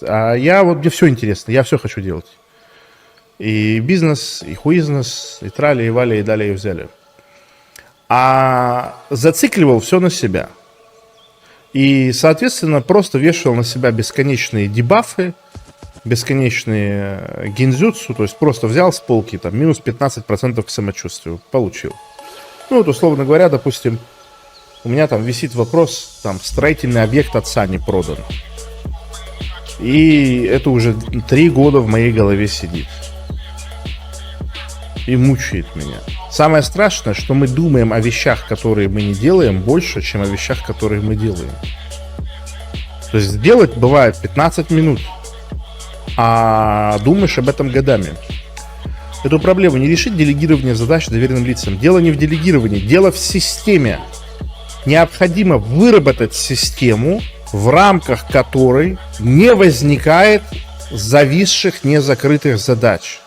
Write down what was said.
А мне все интересно, я все хочу делать. И бизнес, и хуизнес, и трали, и вали, и далее, и взяли. А зацикливал все на себя. И, соответственно, просто вешал на себя бесконечные дебафы, бесконечные гинзюцу, то есть просто взял с полки там минус 15% к самочувствию, получил. Ну, вот, условно говоря, допустим, у меня там висит вопрос, там, строительный объект отца не продан. И это уже 3 года в моей голове сидит. И мучает меня. Самое страшное, что мы думаем о вещах, которые мы не делаем, больше, чем о вещах, которые мы делаем. То есть сделать бывает 15 минут, а думаешь об этом годами. Эту проблему не решить делегирование задач доверенным лицам. Дело не в делегировании, дело в системе. Необходимо выработать систему, в рамках которой не возникает зависших, незакрытых задач.